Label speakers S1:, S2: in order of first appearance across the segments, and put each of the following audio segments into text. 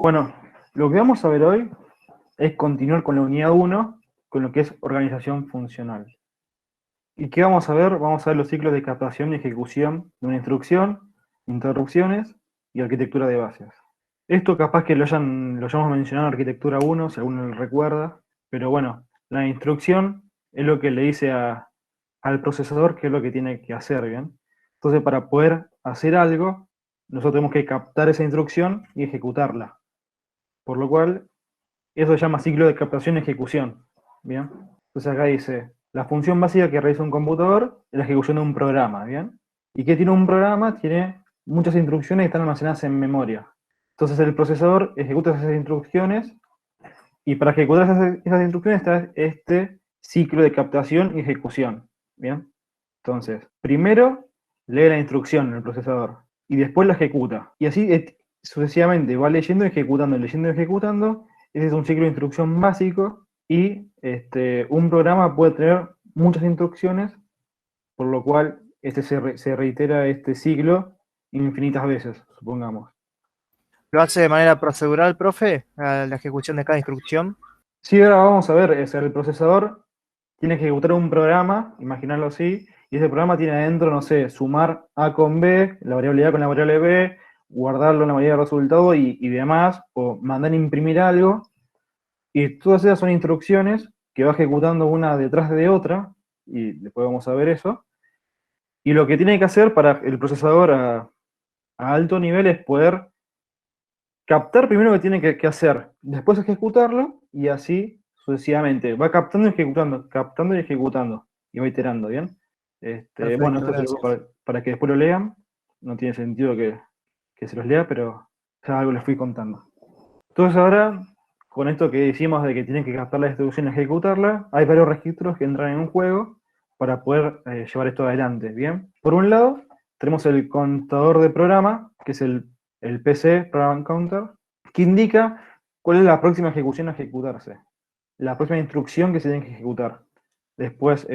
S1: Bueno, lo que vamos a ver hoy es continuar con la unidad 1, con lo que es organización funcional. ¿Y qué vamos a ver? Vamos a ver los ciclos de captación y ejecución de una instrucción, interrupciones y arquitectura de bases. Esto capaz que lo hayamos mencionado en arquitectura 1, si alguno lo recuerda, pero bueno, la instrucción es lo que le dice al procesador qué es lo que tiene que hacer, ¿bien? Entonces, para poder hacer algo, nosotros tenemos que captar esa instrucción y ejecutarla. Por lo cual, eso se llama ciclo de captación y ejecución. ¿Bien? Entonces acá dice, la función básica que realiza un computador es la ejecución de un programa. ¿Bien? ¿Y qué tiene un programa? Tiene muchas instrucciones que están almacenadas en memoria. Entonces el procesador ejecuta esas instrucciones y para ejecutar esas instrucciones está este ciclo de captación y ejecución. ¿Bien? Entonces, primero lee la instrucción en el procesador y después la ejecuta. Y así sucesivamente va leyendo, ejecutando, leyendo, ejecutando. Ese es un ciclo de instrucción básico y un programa puede tener muchas instrucciones, por lo cual se reitera este ciclo infinitas veces, supongamos.
S2: ¿Lo hace de manera procedural, profe, a la ejecución de cada instrucción?
S1: Sí, ahora vamos a ver, el procesador tiene que ejecutar un programa, imaginarlo así, y ese programa tiene adentro, no sé, sumar A con B, la variable A con la variable B, guardarlo en la variable de resultado y demás, o mandar a imprimir algo, y todas esas son instrucciones que va ejecutando una detrás de otra, y después vamos a ver eso, y lo que tiene que hacer para el procesador a alto nivel es poder captar primero lo que tiene que hacer, después ejecutarlo, y así sucesivamente. Va captando y ejecutando, y va iterando, ¿bien? Bueno,
S2: Perfecto,
S1: esto es algo
S2: gracias.
S1: para que después lo lean. No tiene sentido que se los lea, pero ya algo les fui contando. Entonces ahora, con esto que decimos de que tienen que captar la instrucción y ejecutarla, hay varios registros que entran en un juego para poder llevar esto adelante, ¿bien? Por un lado, tenemos el contador de programa, que es el PC, Program Counter, que indica cuál es la próxima ejecución a ejecutarse, la próxima instrucción que se tiene que ejecutar. Después,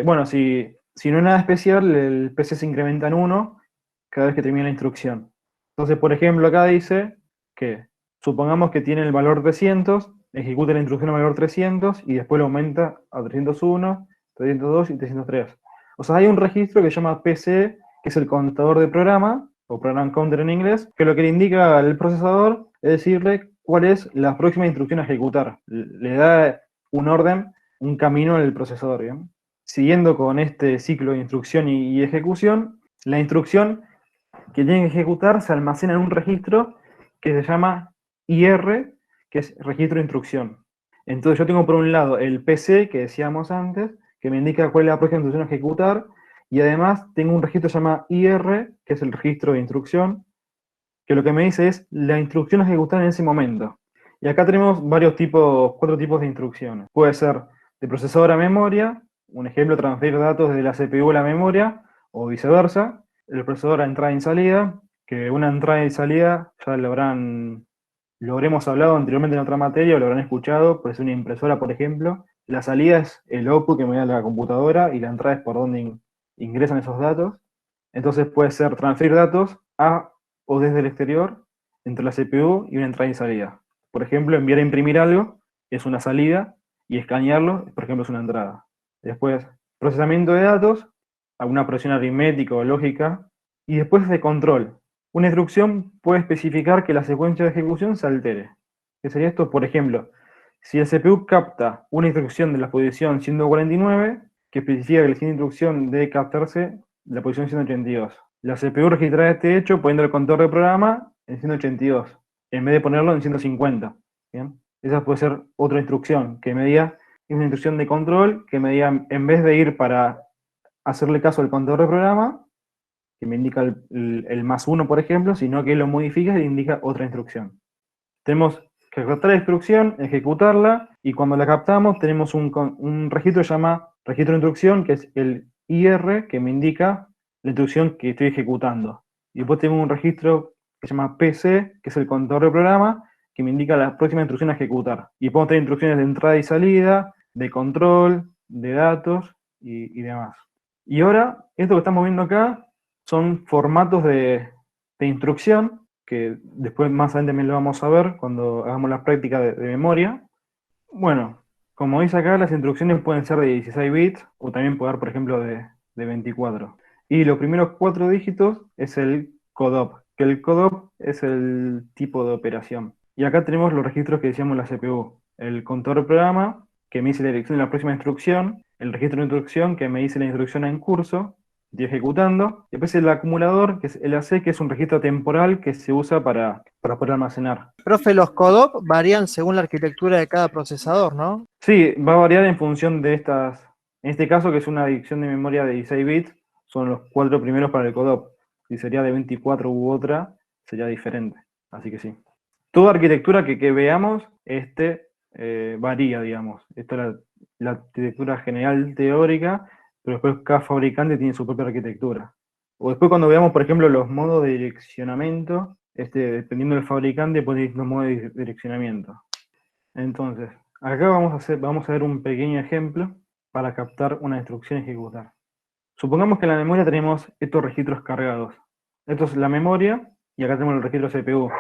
S1: bueno, si no hay nada especial, el PC se incrementa en 1 cada vez que termina la instrucción. Entonces, por ejemplo, acá dice que supongamos que tiene el valor 300, ejecuta la instrucción al valor 300 y después lo aumenta a 301, 302 y 303. O sea, hay un registro que se llama PC, que es el contador de programa, o program counter en inglés, que lo que le indica al procesador es decirle cuál es la próxima instrucción a ejecutar. Le da un orden, un camino al procesador. ¿Bien? Siguiendo con este ciclo de instrucción y ejecución, la instrucción que tiene que ejecutar se almacena en un registro que se llama IR, que es registro de instrucción. Entonces yo tengo por un lado el PC que decíamos antes, que me indica cuál es la próxima instrucción a ejecutar, y además tengo un registro que se llama IR, que es el registro de instrucción, que lo que me dice es la instrucción a ejecutar en ese momento. Y acá tenemos cuatro tipos de instrucciones. Puede ser de procesador a memoria, un ejemplo, transferir datos de la CPU a la memoria, o viceversa. El procesador a entrada y salida, que una entrada y salida ya lo habremos hablado anteriormente en otra materia, o lo habrán escuchado, puede ser una impresora, por ejemplo. La salida es el output que me da la computadora y la entrada es por donde ingresan esos datos. Entonces puede ser transferir datos a o desde el exterior entre la CPU y una entrada y salida. Por ejemplo, enviar a imprimir algo es una salida y escanearlo, por ejemplo, es una entrada. Después, procesamiento de datos, alguna operación aritmética o lógica, y después de control. Una instrucción puede especificar que la secuencia de ejecución se altere. ¿Qué sería esto? Por ejemplo, si el CPU capta una instrucción de la posición 149, que especifica que la siguiente instrucción debe captarse de la posición 182. La CPU registrará este hecho poniendo el contador de programa en 182, en vez de ponerlo en 150. ¿Bien? Esa puede ser otra instrucción, que me diga, es una instrucción de control, que me diga, en vez de ir para hacerle caso al contador de programa, que me indica el más 1, por ejemplo, sino que lo modifica y indica otra instrucción. Tenemos que captar la instrucción, ejecutarla, y cuando la captamos tenemos un registro que se llama registro de instrucción, que es el IR, que me indica la instrucción que estoy ejecutando. Y después tengo un registro que se llama PC, que es el contador de programa, que me indica la próxima instrucción a ejecutar. Y podemos tener instrucciones de entrada y salida, de control, de datos y demás. Y ahora, esto que estamos viendo acá son formatos de instrucción que después más adelante también lo vamos a ver cuando hagamos la práctica de memoria. Bueno, como dice acá, las instrucciones pueden ser de 16 bits o también puede dar, por ejemplo, de 24. Y los primeros 4 dígitos es el CODOP, que el CODOP es el tipo de operación. Y acá tenemos los registros que decíamos en la CPU. El contador de programa, que me dice la dirección de la próxima instrucción, el registro de instrucción, que me dice la instrucción en curso, estoy ejecutando. Después el acumulador, que es el AC, que es un registro temporal que se usa para poder almacenar.
S2: Profe, los CODOP varían según la arquitectura de cada procesador, ¿no?
S1: Sí, va a variar en función de estas. En este caso, que es una adicción de memoria de 16 bits, son los 4 primeros para el CODOP. Si sería de 24 u otra, sería diferente. Así que sí. Toda arquitectura que veamos, varía, digamos. Esta es la arquitectura general teórica, pero después cada fabricante tiene su propia arquitectura. O después cuando veamos, por ejemplo, los modos de direccionamiento, dependiendo del fabricante, puede ir los modos de direccionamiento. Entonces, acá vamos a ver un pequeño ejemplo para captar una instrucción a ejecutar. Supongamos que en la memoria tenemos estos registros cargados. Esto es la memoria, y acá tenemos el registro CPU.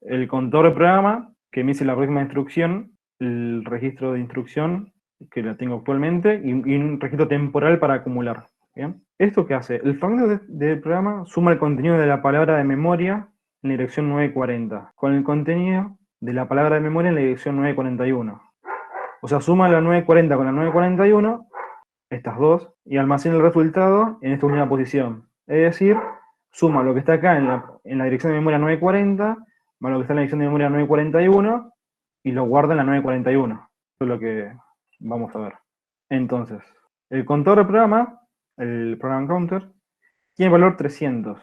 S1: El contador de programa, que me dice la próxima instrucción, el registro de instrucción, que la tengo actualmente, y un registro temporal para acumular. ¿Bien? ¿Esto qué hace? El fragmento del programa suma el contenido de la palabra de memoria en la dirección 940, con el contenido de la palabra de memoria en la dirección 941. O sea, suma la 940 con la 941, estas dos, y almacena el resultado en esta última posición. Es decir, suma lo que está acá en la dirección de memoria 940, más lo que está en la dirección de memoria 941, y lo guarda en la 941. Eso es lo que vamos a ver. Entonces, el contador de programa, el program counter, tiene valor 300,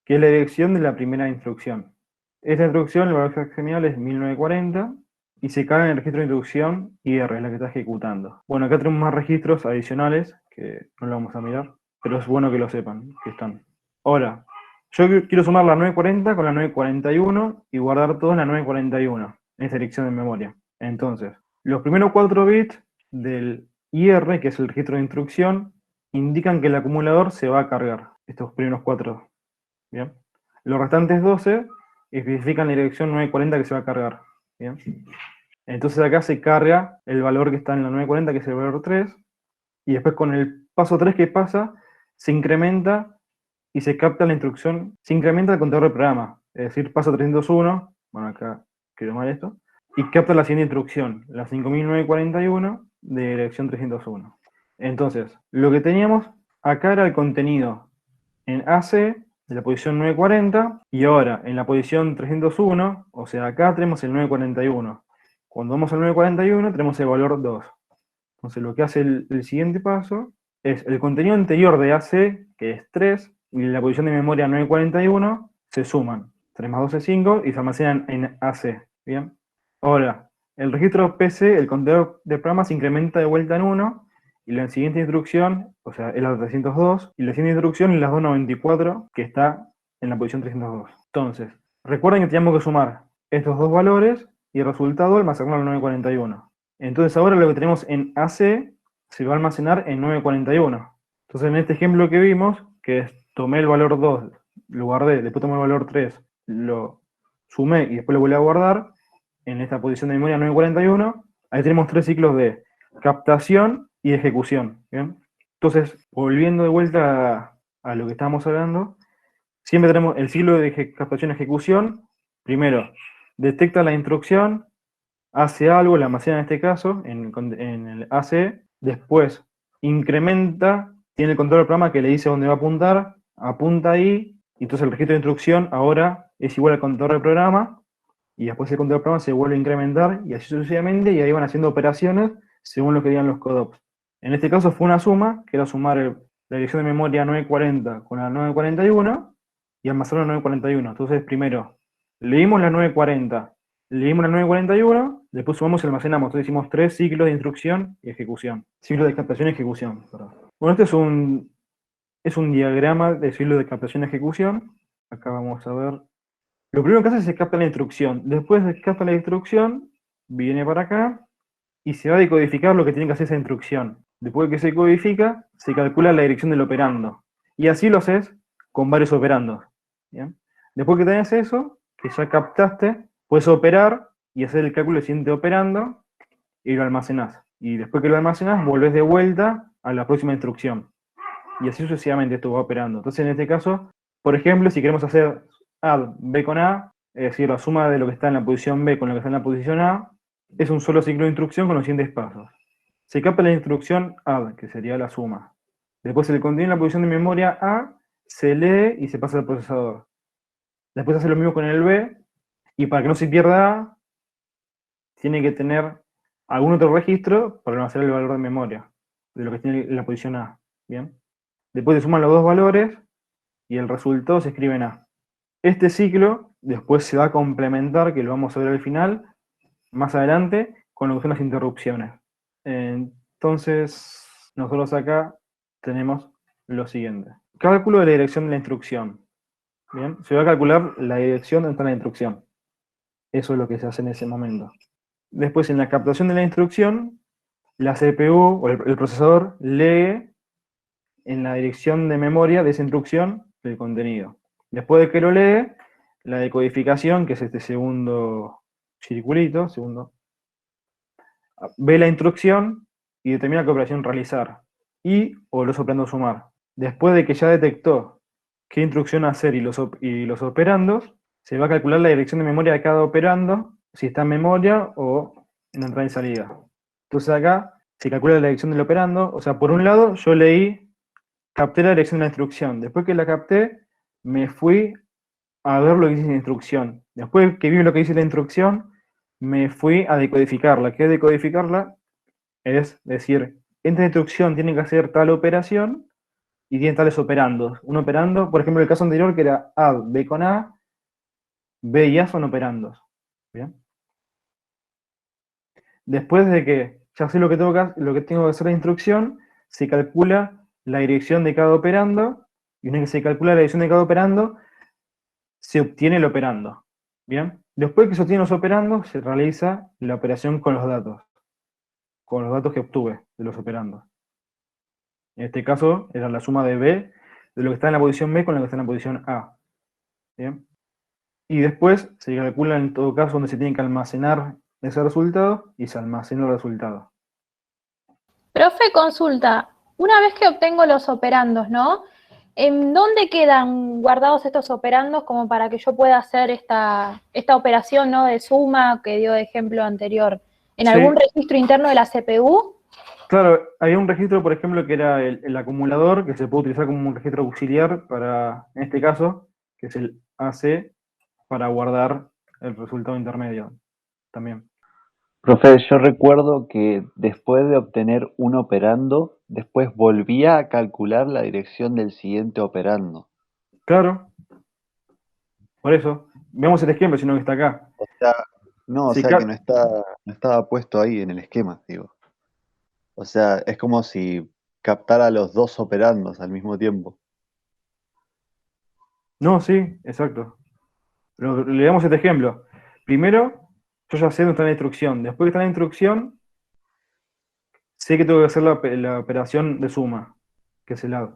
S1: que es la dirección de la primera instrucción. Esta instrucción, el valor genial es 1940, y se carga en el registro de instrucción IR, es la que está ejecutando. Bueno, acá tenemos más registros adicionales, que no lo vamos a mirar, pero es bueno que lo sepan, que están. Ahora, yo quiero sumar la 940 con la 941 y guardar todo en la 941, en esta dirección de memoria. Entonces, los primeros 4 bits del IR, que es el registro de instrucción, indican que el acumulador se va a cargar, estos primeros 4. ¿Bien? Los restantes 12 especifican la dirección 940 que se va a cargar. ¿Bien? Entonces acá se carga el valor que está en la 940, que es el valor 3, y después con el paso 3 que pasa, se incrementa y se capta la instrucción, se incrementa el contador de programa, es decir, paso 301, bueno acá quiero mal esto, y capta la siguiente instrucción, la 5941 de dirección 301. Entonces, lo que teníamos acá era el contenido en AC de la posición 940, y ahora en la posición 301, o sea, acá tenemos el 941. Cuando vamos al 941 tenemos el valor 2. Entonces lo que hace el siguiente paso es el contenido anterior de AC, que es 3, y la posición de memoria 941, se suman. 3 más 2 es 5 y se almacenan en AC. ¿Bien? Ahora, el registro PC, el contador de programa se incrementa de vuelta en 1, y la siguiente instrucción, o sea, es la 302, y la siguiente instrucción es la 294, que está en la posición 302. Entonces, recuerden que teníamos que sumar estos dos valores y el resultado almacenarlo en 941. Entonces ahora lo que tenemos en AC se va a almacenar en 941. Entonces en este ejemplo que vimos, que es tomé el valor 2, lo guardé, después tomé el valor 3, lo sumé y después lo volví a guardar, en esta posición de memoria 941, ahí tenemos 3 ciclos de captación y ejecución. ¿Bien? Entonces, volviendo de vuelta a lo que estábamos hablando, siempre tenemos el ciclo de captación y ejecución. Primero, detecta la instrucción, hace algo, la almacena en este caso, en el AC, después incrementa, tiene el control del programa que le dice dónde va a apuntar, apunta ahí, y entonces el registro de instrucción ahora es igual al contador del programa, y después el contador del programa se vuelve a incrementar, y así sucesivamente, y ahí van haciendo operaciones según lo que digan los CODOPs. En este caso fue una suma, que era sumar la dirección de memoria 940 con la 941, y almacenar la 941. Entonces primero, leímos la 940, leímos la 941, después sumamos y almacenamos. Entonces hicimos 3 ciclos de instrucción y ejecución. Ciclos de captación y ejecución, perdón. Bueno, este es un diagrama de ciclo de captación y ejecución. Acá vamos a ver. Lo primero que hace es que se capta la instrucción. Después de que capta la instrucción, viene para acá y se va a decodificar lo que tiene que hacer esa instrucción. Después de que se codifica, se calcula la dirección del operando. Y así lo haces con varios operandos. ¿Bien? Después que tenés eso, que ya captaste, puedes operar y hacer el cálculo del siguiente operando y lo almacenás. Y después que lo almacenás, volvés de vuelta a la próxima instrucción. Y así sucesivamente esto va operando. Entonces, en este caso, por ejemplo, si queremos hacer add B con A, es decir, la suma de lo que está en la posición B con lo que está en la posición A, es un solo ciclo de instrucción con los siguientes pasos. Se capta la instrucción add, que sería la suma. Después el contenido en la posición de memoria A se lee y se pasa al procesador. Después hace lo mismo con el B, y para que no se pierda A, tiene que tener algún otro registro para almacenar el valor de memoria de lo que tiene en la posición A. ¿Bien? Después se suman los dos valores y el resultado se escribe en A. Este ciclo después se va a complementar, que lo vamos a ver al final, más adelante, con lo que son las interrupciones. Entonces, nosotros acá tenemos lo siguiente. Cálculo de la dirección de la instrucción. Bien, se va a calcular la dirección donde está la instrucción. Eso es lo que se hace en ese momento. Después, en la captación de la instrucción, la CPU o el procesador lee en la dirección de memoria de esa instrucción del contenido. Después de que lo lee, la decodificación, que es este segundo circulito, ve la instrucción y determina qué operación realizar, y o los operandos sumar. Después de que ya detectó qué instrucción hacer y los operandos, se va a calcular la dirección de memoria de cada operando, si está en memoria o en entrada y salida. Entonces acá se calcula la dirección del operando, o sea, por un lado yo capté la dirección de la instrucción. Después que la capté, me fui a ver lo que dice la instrucción. Después que vi lo que dice la instrucción, me fui a decodificarla. ¿Qué es decodificarla? Es decir, esta instrucción tiene que hacer tal operación y tiene tales operandos. Un operando, por ejemplo, el caso anterior que era add B con A, B y A son operandos. ¿Bien? Después de que ya sé lo que tengo que hacer la instrucción, se calcula la dirección de cada operando, y una vez que se calcula la dirección de cada operando, se obtiene el operando. ¿Bien? Después que se obtienen los operandos, se realiza la operación con los datos que obtuve de los operandos. En este caso, era la suma de B, de lo que está en la posición B con lo que está en la posición A. ¿Bien? Y después se calcula en todo caso donde se tiene que almacenar ese resultado y se almacena el resultado.
S3: Profe, consulta, una vez que obtengo los operandos, ¿no? ¿En dónde quedan guardados estos operandos como para que yo pueda hacer esta operación, ¿no? De suma que dio de ejemplo anterior? ¿En
S1: Sí,
S3: algún registro interno de la CPU?
S1: claro, había un registro, por ejemplo, que era el acumulador, que se puede utilizar como un registro auxiliar para, en este caso, que es el AC, para guardar el resultado intermedio también.
S4: Profe, yo recuerdo que después de obtener un operando, después volvía a calcular la dirección del siguiente operando.
S1: Claro, por eso. Vemos el ejemplo, sino que está acá.
S4: O sea, no, o
S1: Si
S4: sea que
S1: ca-
S4: no estaba puesto ahí en el esquema, digo. O sea, es como si captara los dos operandos al mismo tiempo.
S1: no, sí, exacto. Le damos este ejemplo. Primero, yo ya sé dónde está la instrucción. Después que está la instrucción, sé que tengo que hacer la operación de suma, que es el add.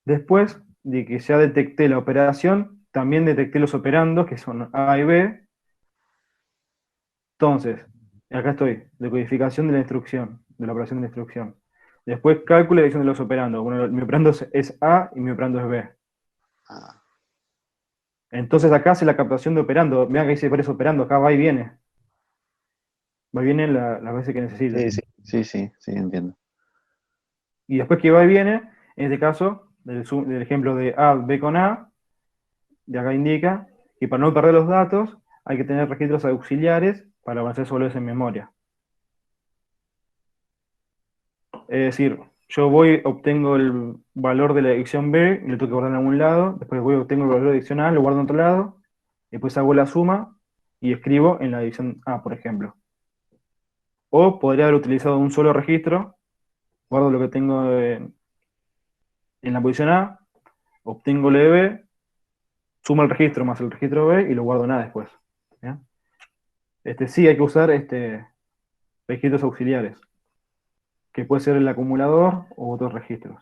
S1: Después de que ya detecté la operación, también detecté los operandos, que son A y B. Entonces, acá estoy, decodificación de la instrucción, de la operación de la instrucción. Después, cálculo y dirección de los operandos. Bueno, mi operando es A y mi operando es B.
S4: Ah,
S1: Entonces acá hace la captación de operando. Vean que dice varios operando, acá va y viene. Va y viene las veces que necesite.
S4: sí, entiendo.
S1: Y después que va y viene, en este caso, del ejemplo de add B con A, de acá indica que para no perder los datos hay que tener registros auxiliares para avanzar solo eso en memoria. Es decir, yo voy, obtengo el valor de la dirección B y lo tengo que guardar en algún lado, después voy, obtengo el valor de la dirección A, lo guardo en otro lado, después hago la suma y escribo en la dirección A, por ejemplo. O podría haber utilizado un solo registro, guardo lo que tengo en la posición A, obtengo el de B, sumo el registro más el registro B y lo guardo en A después. ¿Bien? Sí, hay que usar registros auxiliares, que puede ser el acumulador o otros registros.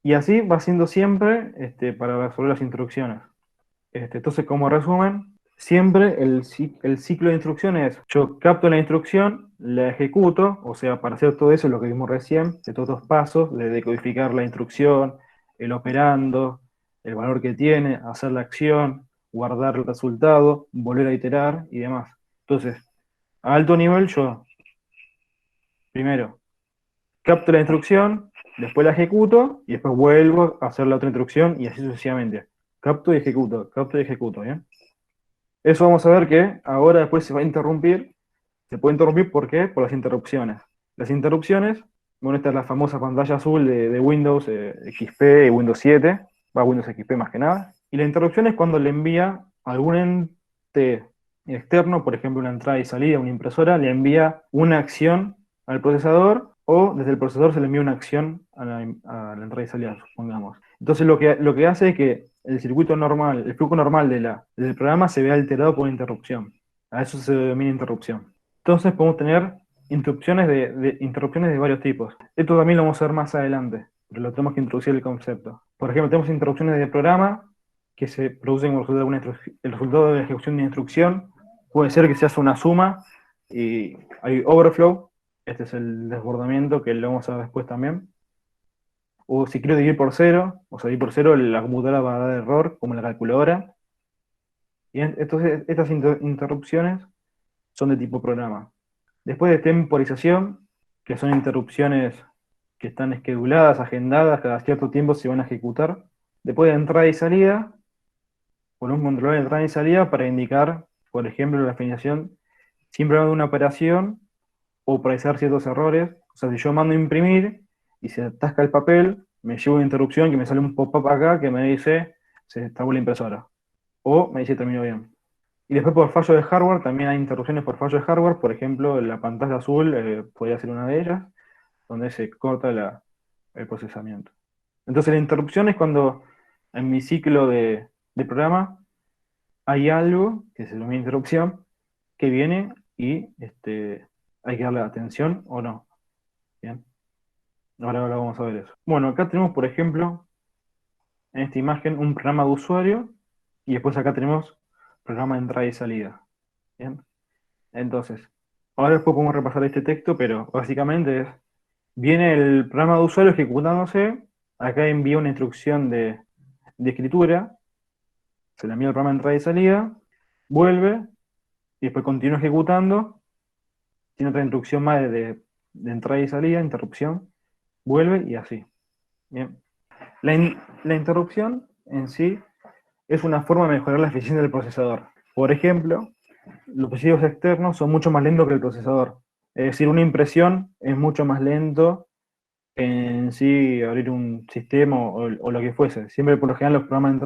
S1: Y así va siendo siempre para resolver las instrucciones. Entonces, como resumen, siempre el ciclo de instrucciones es: yo capto la instrucción, la ejecuto, o sea, para hacer todo eso, lo que vimos recién, de todos los pasos, de decodificar la instrucción, el operando, el valor que tiene, hacer la acción, guardar el resultado, volver a iterar y demás. Entonces, a alto nivel, yo primero capto la instrucción, después la ejecuto y después vuelvo a hacer la otra instrucción y así sucesivamente. Capto y ejecuto, ¿bien? Eso vamos a ver que ahora después se va a interrumpir. Se puede interrumpir, ¿por qué? Por las interrupciones. Las interrupciones, bueno, esta es la famosa pantalla azul de Windows XP y Windows 7, va Windows XP más que nada. Y la interrupción es cuando le envía algún ente externo, por ejemplo, una entrada y salida, una impresora, le envía una acción al procesador, o desde el procesador se le envía una acción a la entrada y salida, supongamos. Entonces lo que hace es que el circuito normal, el flujo normal del programa se ve alterado por una interrupción. A eso se denomina interrupción. Entonces podemos tener interrupciones de varios tipos. Esto también lo vamos a ver más adelante, pero lo tenemos que introducir el concepto. Por ejemplo, tenemos interrupciones de programa que se producen como resultado el resultado de la ejecución de una instrucción. Puede ser que se hace una suma y hay overflow. Este es el desbordamiento, que lo vamos a ver después también. O si quiero dividir por cero, o sea, dividir por cero, la computadora va a dar error, como la calculadora. Y entonces estas interrupciones son de tipo programa. Después de temporización, que son interrupciones que están esqueduladas, agendadas, cada cierto tiempo se van a ejecutar. Después de entrada y salida, con un controlador de entrada y salida para indicar, por ejemplo, la finalización siempre de una operación o para hacer ciertos errores. O sea, si yo mando a imprimir y se atasca el papel, me llevo una interrupción que me sale un pop-up acá que me dice se trabó la impresora. O me dice terminó bien. Y después por fallo de hardware, también hay interrupciones por fallo de hardware. Por ejemplo, la pantalla azul podría ser una de ellas, donde se corta el procesamiento. Entonces la interrupción es cuando en mi ciclo de programa hay algo que se denomina interrupción, que viene y hay que darle atención o no. Bien. Ahora vamos a ver eso. Bueno, acá tenemos, por ejemplo, en esta imagen un programa de usuario y después acá tenemos programa de entrada y salida. Bien. Entonces, ahora después podemos repasar este texto, pero básicamente viene el programa de usuario ejecutándose, acá envía una instrucción de escritura, se le envía el programa de entrada y salida, vuelve y después continúa ejecutando, tiene otra instrucción más de entrada y salida, interrupción, vuelve y así. Bien. La interrupción en sí es una forma de mejorar la eficiencia del procesador. Por ejemplo, los procesadores externos son mucho más lentos que el procesador. Es decir, una impresión es mucho más lento que en sí abrir un sistema o lo que fuese. Siempre, por lo general, los programas de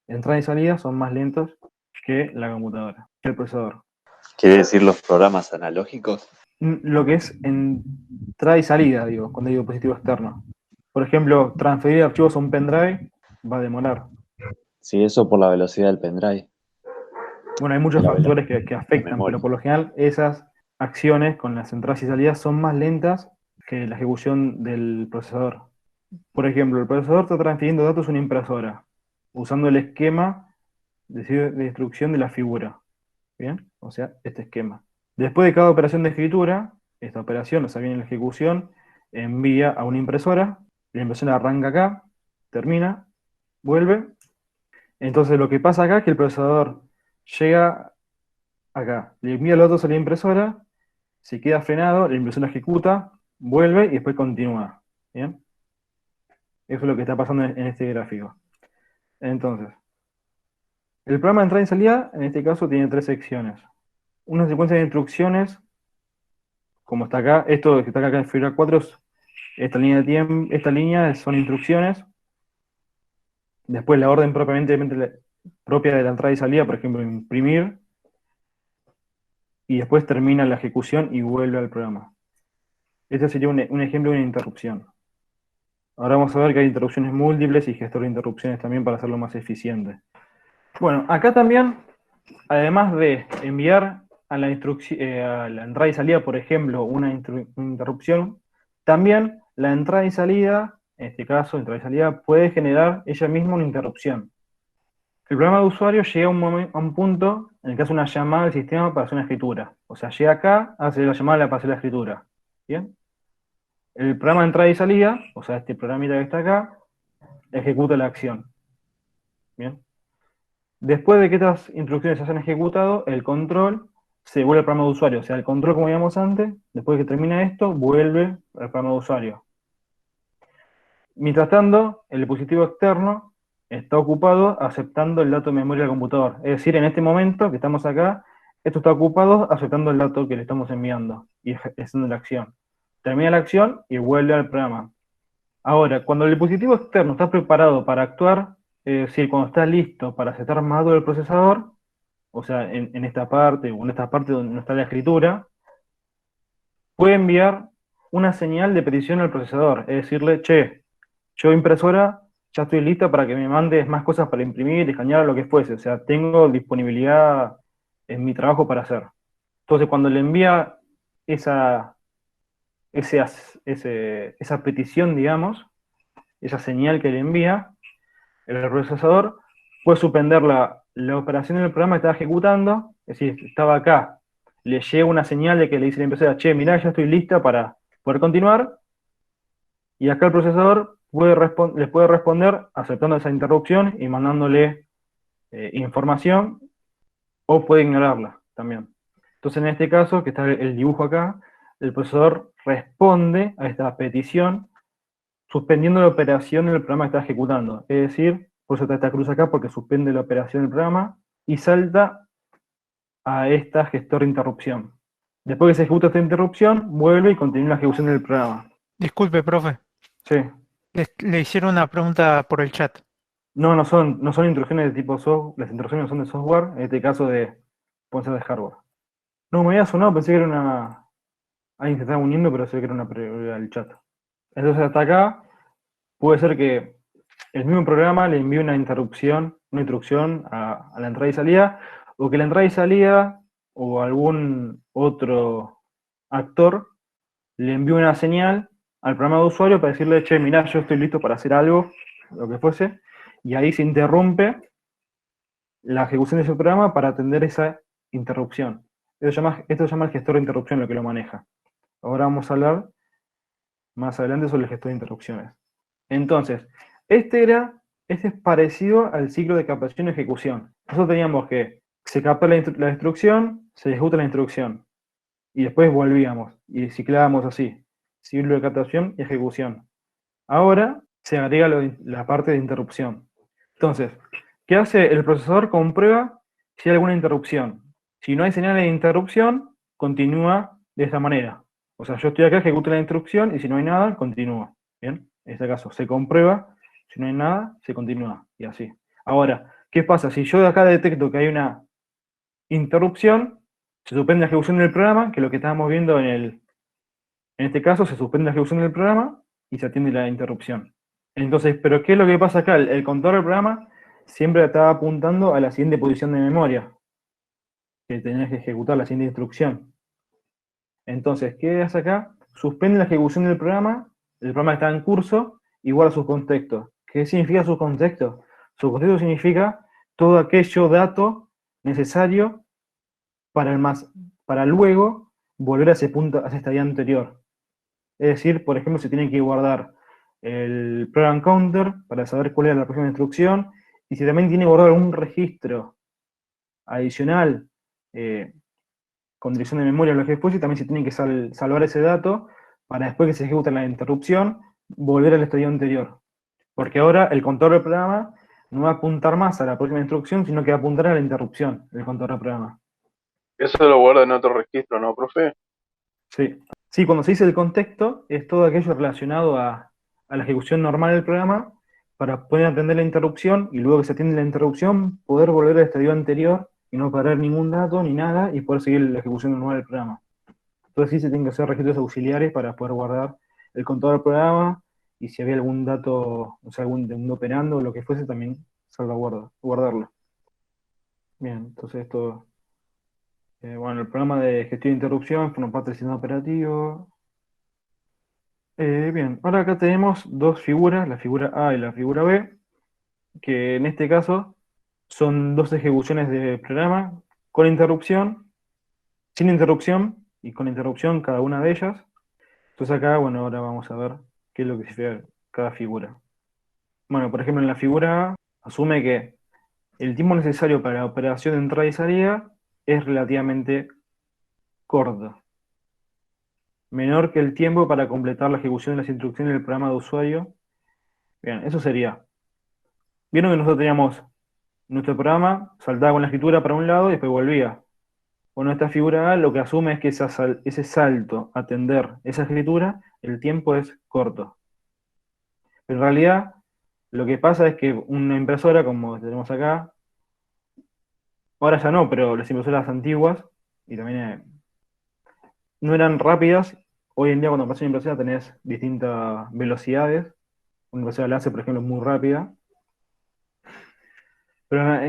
S1: entrada y salida son más lentos que la computadora, que el procesador.
S4: ¿Quiere decir los programas analógicos?
S1: Lo que es entrada y salida, digo, cuando digo dispositivo externo. Por ejemplo, transferir archivos a un pendrive va a demorar.
S4: Sí, eso por la velocidad del pendrive.
S1: Bueno, hay muchos
S4: La
S1: factores que afectan,
S4: memoria.
S1: pero por lo general esas acciones con las entradas y salidas son más lentas que la ejecución del procesador. Por ejemplo, el procesador está transfiriendo datos a una impresora, usando el esquema de instrucción de la figura. ¿Bien? O sea, este esquema. Después de cada operación de escritura, esta operación, o sea, viene la ejecución, envía a una impresora, la impresora arranca acá, termina, vuelve. Entonces lo que pasa acá es que el procesador llega acá, le envía los datos a la impresora, se queda frenado, la impresora ejecuta, vuelve y después continúa. ¿Bien? Eso es lo que está pasando en este gráfico. Entonces, el programa de entrada y salida, en este caso, tiene tres secciones. Una secuencia de instrucciones, como está acá, esto que está acá en figura 4, esta línea de tiempo, esta línea son instrucciones. Después la orden propia de la entrada y salida, por ejemplo, imprimir. Y después termina la ejecución y vuelve al programa. Este sería un ejemplo de una interrupción. Ahora vamos a ver que hay interrupciones múltiples y gestor de interrupciones también para hacerlo más eficiente. Bueno, acá también, además de enviar a la entrada y salida, por ejemplo, una interrupción, también la entrada y salida en este caso, entrada y salida, puede generar ella misma una interrupción. El programa de usuario llega a un punto en el que hace una llamada al sistema para hacer una escritura. O sea, llega acá, hace la llamada para hacer la escritura. ¿Bien? El programa de entrada y salida, o sea, este programita que está acá, ejecuta la acción. ¿Bien? Después de que estas instrucciones se hayan ejecutado, el control se vuelve al programa de usuario. O sea, el control, como veíamos antes, después de que termina esto, vuelve al programa de usuario. Mientras tanto, el dispositivo externo está ocupado aceptando el dato de memoria del computador. Es decir, en este momento que estamos acá, esto está ocupado aceptando el dato que le estamos enviando y haciendo la acción. Termina la acción y vuelve al programa. Ahora, cuando el dispositivo externo está preparado para actuar, es decir, cuando está listo para aceptar más datos del procesador, o sea, en esta parte o en esta parte donde no está la escritura, puede enviar una señal de petición al procesador, es decirle, che, yo impresora ya estoy lista para que me mandes más cosas para imprimir, escanear, lo que fuese, o sea, tengo disponibilidad en mi trabajo para hacer. Entonces, cuando le envía esa, esa petición, digamos, esa señal que le envía, el procesador puede suspender la operación del programa que estaba ejecutando, es decir, estaba acá, le llega una señal de que le dice a la impresora, che, mirá, ya estoy lista para poder continuar, y acá el procesador les puede responder aceptando esa interrupción y mandándole información, o puede ignorarla también. Entonces, en este caso, que está el dibujo acá, el procesador responde a esta petición suspendiendo la operación del programa que está ejecutando. Es decir, por eso está esta cruz acá, porque suspende la operación del programa y salta a esta gestor de interrupción. Después que se ejecuta esta interrupción, vuelve y continúa la ejecución del programa.
S2: Disculpe, profe.
S1: Sí.
S2: Le hicieron una pregunta por el chat.
S1: No son instrucciones de tipo software, las instrucciones son de software, en este caso pueden ser de hardware. No, me había sonado, pensé que era una... Alguien se estaba uniendo, pero sé que era una prioridad del chat. Entonces hasta acá puede ser que el mismo programa le envíe una instrucción a la entrada y salida, o que la entrada y salida o algún otro actor le envíe una señal al programa de usuario para decirle, che, mirá, yo estoy listo para hacer algo, lo que fuese, y ahí se interrumpe la ejecución de ese programa para atender esa interrupción. Esto se llama el gestor de interrupción, lo que lo maneja. Ahora vamos a hablar más adelante sobre el gestor de interrupciones. Entonces, este es parecido al ciclo de captación y ejecución. Nosotros teníamos que se capta la instrucción, se ejecuta la instrucción, y después volvíamos, y ciclábamos así, ciclo de captación y ejecución. Ahora se agrega la parte de interrupción. Entonces, ¿qué hace? El procesador comprueba si hay alguna interrupción. Si no hay señal de interrupción, continúa de esta manera. O sea, yo estoy acá, ejecuto la instrucción, y si no hay nada, continúa. ¿Bien? En este caso, se comprueba, si no hay nada, se continúa, y así. Ahora, ¿qué pasa? Si yo de acá detecto que hay una interrupción, se suspende la ejecución del programa, que es lo que estábamos viendo en este caso, se suspende la ejecución del programa y se atiende la interrupción. Entonces, ¿pero qué es lo que pasa acá? El contador del programa siempre estaba apuntando a la siguiente posición de memoria, que tenías que ejecutar la siguiente instrucción. Entonces, ¿qué hace acá? Suspende la ejecución del programa, el programa está en curso, y guarda sus contextos. ¿Qué significa sus contextos? Su contexto significa todo aquello dato necesario para luego volver a ese punto, a ese estadio anterior. Es decir, por ejemplo, se tiene que guardar el program counter para saber cuál es la próxima instrucción, y si también tiene guardado algún registro adicional con dirección de memoria o lo que fuese, también se tiene que salvar ese dato para después que se ejecute la interrupción, volver al estadio anterior. Porque ahora el contador del programa no va a apuntar más a la próxima instrucción, sino que va a apuntar a la interrupción del contador del programa.
S5: Eso lo guarda en otro registro, ¿no, profe?
S1: Sí. Sí, cuando se dice el contexto, es todo aquello relacionado a la ejecución normal del programa para poder atender la interrupción, y luego que se atiende la interrupción, poder volver al estadio anterior y no perder ningún dato ni nada y poder seguir la ejecución normal del programa. Entonces sí se tienen que hacer registros auxiliares para poder guardar el contador del programa, y si había algún dato, o sea, algún operando o lo que fuese, también guardarlo. Bien, entonces esto... bueno, el programa de gestión de interrupción forma parte del sistema operativo. Bien, ahora acá tenemos dos figuras, la figura A y la figura B, que en este caso son dos ejecuciones de programa con interrupción, sin interrupción y con interrupción cada una de ellas. Entonces acá, bueno, ahora vamos a ver qué es lo que significa cada figura. Bueno, por ejemplo, en la figura A asume que el tiempo necesario para la operación de entrada y salida es relativamente corto, menor que el tiempo para completar la ejecución de las instrucciones del programa de usuario. Bien, eso sería. Vieron que nosotros teníamos nuestro programa, saltaba con la escritura para un lado y después volvía. Bueno, esta figura A lo que asume es que ese salto a atender esa escritura, el tiempo es corto. Pero en realidad, lo que pasa es que una impresora, como tenemos acá, ahora ya no, pero las impresoras antiguas, y también no eran rápidas. Hoy en día cuando pasas una impresora tenés distintas velocidades. Una impresora láser, por ejemplo, es muy rápida. Pero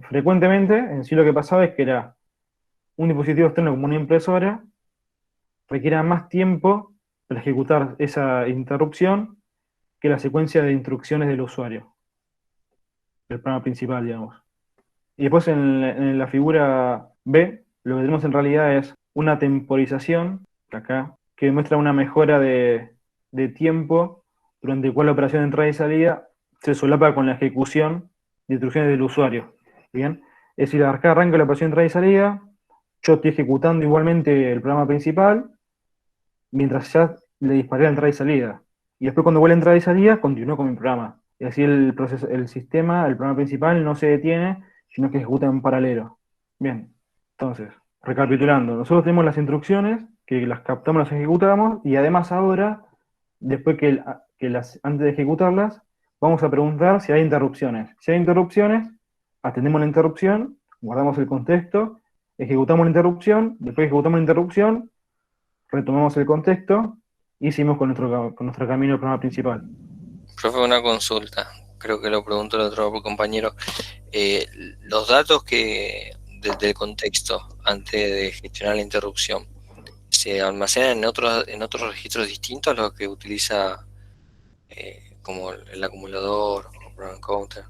S1: frecuentemente, en sí lo que pasaba es que era un dispositivo externo como una impresora, requiera más tiempo para ejecutar esa interrupción que la secuencia de instrucciones del usuario, del programa principal, digamos. Y después en la figura B, lo que tenemos en realidad es una temporización, acá, que muestra una mejora de tiempo durante el cual la operación de entrada y salida se solapa con la ejecución de instrucciones del usuario. ¿Bien? Es decir, acá arranca la operación de entrada y salida, yo estoy ejecutando igualmente el programa principal, mientras ya le disparé la entrada y salida. Y después cuando vuelve a entrada y salida, continúo con mi programa. Y así el sistema, el programa principal, no se detiene, sino que ejecuta en paralelo. Bien, entonces, recapitulando, nosotros tenemos las instrucciones, que las captamos, las ejecutamos, y además ahora, después antes de ejecutarlas, vamos a preguntar si hay interrupciones. Si hay interrupciones, atendemos la interrupción, guardamos el contexto, ejecutamos la interrupción, después ejecutamos la interrupción, retomamos el contexto y seguimos con nuestro camino al programa principal.
S6: Profe, una consulta. Creo que lo preguntó el otro compañero. Los datos del contexto antes de gestionar la interrupción se almacenan en otros registros distintos a los que utiliza como el acumulador o program counter.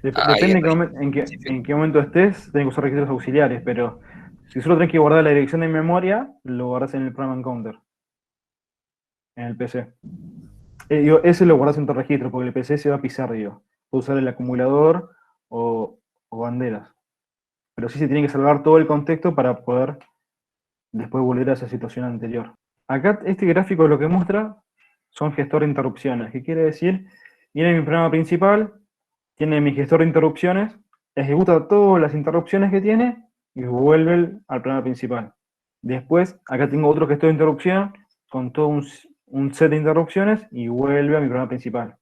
S1: Depende en qué momento estés, tenés que usar registros auxiliares, pero si solo tenés que guardar la dirección de memoria, lo guardas en el program counter, en el PC. Ese lo guardas en tu registro, porque el PC se va a pisar, digo. Puede usar el acumulador o banderas. Pero sí se tiene que salvar todo el contexto para poder después volver a esa situación anterior. Acá este gráfico lo que muestra son gestor de interrupciones. ¿Qué quiere decir? Viene mi programa principal, tiene mi gestor de interrupciones, ejecuta todas las interrupciones que tiene y vuelve al programa principal. Después, acá tengo otro gestor de interrupción con todo un set de interrupciones y vuelve a mi programa principal.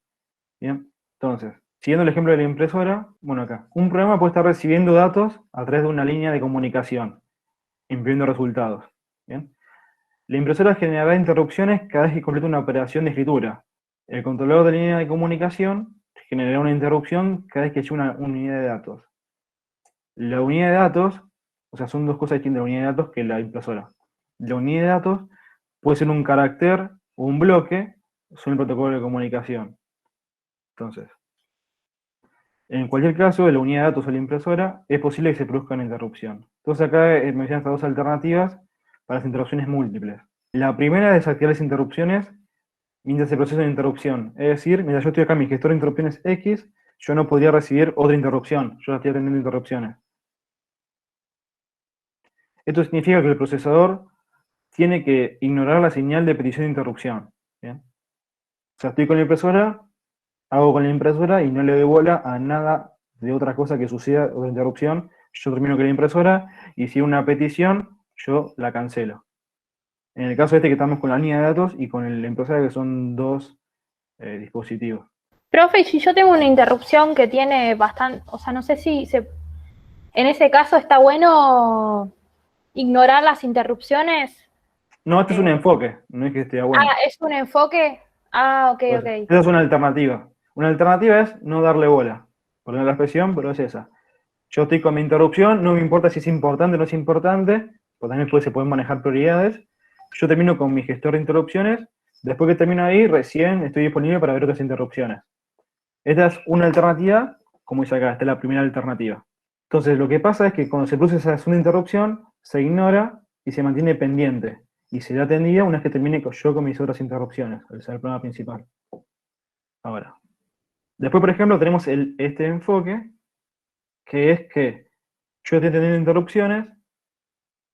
S1: Bien, entonces, siguiendo el ejemplo de la impresora, bueno, acá, un programa puede estar recibiendo datos a través de una línea de comunicación, imprimiendo resultados. Bien, la impresora generará interrupciones cada vez que completa una operación de escritura. El controlador de línea de comunicación generará una interrupción cada vez que llega una unidad de datos. La unidad de datos, o sea, son dos cosas distintas, la unidad de datos que la impresora. La unidad de datos puede ser un carácter o un bloque, son el protocolo de comunicación. Entonces, en cualquier caso, de la unidad de datos o la impresora, es posible que se produzca una interrupción. Entonces acá mencionan estas dos alternativas para las interrupciones múltiples. La primera es desactivar las interrupciones mientras se procesa una interrupción. Es decir, mientras yo estoy acá en mi gestor de interrupciones X, yo no podría recibir otra interrupción. Yo estoy atendiendo interrupciones. Esto significa que el procesador tiene que ignorar la señal de petición de interrupción. ¿Bien? O sea, estoy con la impresora, hago con la impresora y no le doy bola a nada de otra cosa que suceda, otra interrupción. Yo termino con la impresora y si hay una petición, yo la cancelo. En el caso este que estamos con la línea de datos y con la impresora, que son dos dispositivos.
S3: Profe, si yo tengo una interrupción que tiene bastante, o sea, no sé si en ese caso está bueno ignorar las interrupciones.
S1: No, este es un enfoque, no es que esté bueno.
S3: Ah, ¿es un enfoque? Ah, ok, ok.
S1: Esa es una alternativa. Una alternativa es no darle bola. Perdón la expresión, pero es esa. Yo estoy con mi interrupción, no me importa si es importante o no es importante, porque también se pueden manejar prioridades. Yo termino con mi gestor de interrupciones Después que termino ahí, recién estoy disponible para ver otras interrupciones. Esta es una alternativa, como dice acá, esta es la primera alternativa. Entonces, lo que pasa es que cuando se produce esa segunda interrupción, se ignora y se mantiene pendiente. Y será atendida una vez que termine yo con mis otras interrupciones, el problema principal. Ahora. Después, por ejemplo, tenemos este enfoque, que es que yo estoy teniendo interrupciones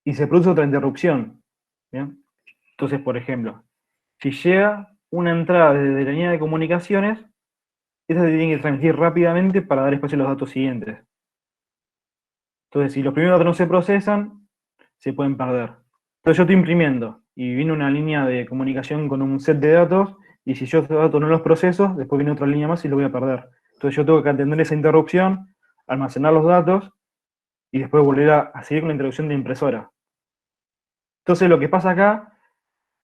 S1: y se produce otra interrupción. ¿Bien? Entonces, por ejemplo, si llega una entrada desde la línea de comunicaciones, esa se tiene que transmitir rápidamente para dar espacio a los datos siguientes. Entonces, si los primeros datos no se procesan, se pueden perder. Entonces yo estoy imprimiendo y viene una línea de comunicación con un set de datos, y si yo esos datos no los proceso, después viene otra línea más y lo voy a perder. Entonces yo tengo que atender esa interrupción, almacenar los datos, y después volver a seguir con la introducción de impresora. Entonces lo que pasa acá,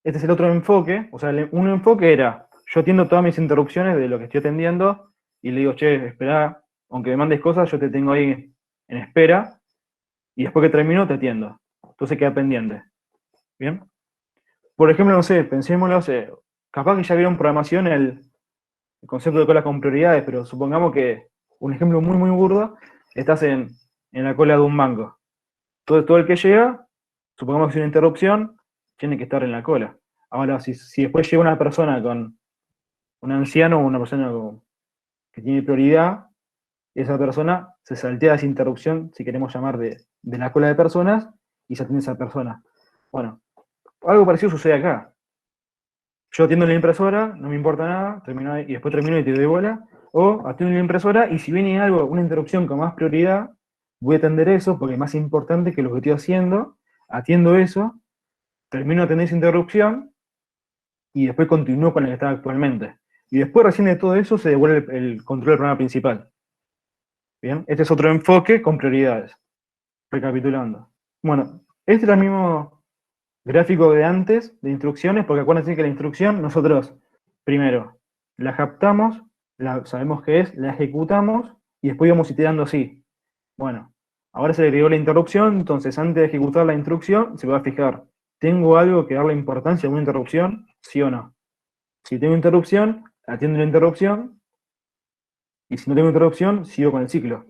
S1: este es el otro enfoque, o sea, un enfoque era, yo atiendo todas mis interrupciones de lo que estoy atendiendo, y le digo, che, espera, aunque me mandes cosas, yo te tengo ahí en espera, y después que termino te atiendo. Entonces queda pendiente. ¿Bien? Por ejemplo, no sé, pensémoslo, capaz que ya vieron programación el concepto de cola con prioridades, pero supongamos que, un ejemplo muy, muy burdo, estás en la cola de un banco. Todo el que llega, supongamos que es una interrupción, tiene que estar en la cola. Ahora, si después llega una persona con un anciano o una persona que tiene prioridad, esa persona se saltea esa interrupción, si queremos llamar de la cola de personas, y se atiende a esa persona. Bueno, algo parecido sucede acá. Yo atiendo en la impresora, no me importa nada, termino ahí, y después termino y te doy bola. O atiendo en la impresora, y si viene algo, una interrupción con más prioridad, voy a atender eso, porque es más importante que lo que estoy haciendo. Atiendo eso, termino de atender esa interrupción, y después continúo con la que está actualmente. Y después recién de todo eso se devuelve el control del programa principal. Bien, este es otro enfoque con prioridades. Recapitulando. Bueno, este es el mismo gráfico de antes, de instrucciones, porque acuérdense que la instrucción nosotros, primero, la captamos, sabemos qué es, la ejecutamos, y después íbamos iterando así. Bueno, ahora se le agregó la interrupción, entonces antes de ejecutar la instrucción, se va a fijar, ¿tengo algo que darle importancia a una interrupción? ¿Sí o no? Si tengo interrupción, atiendo la interrupción, y si no tengo interrupción, sigo con el ciclo.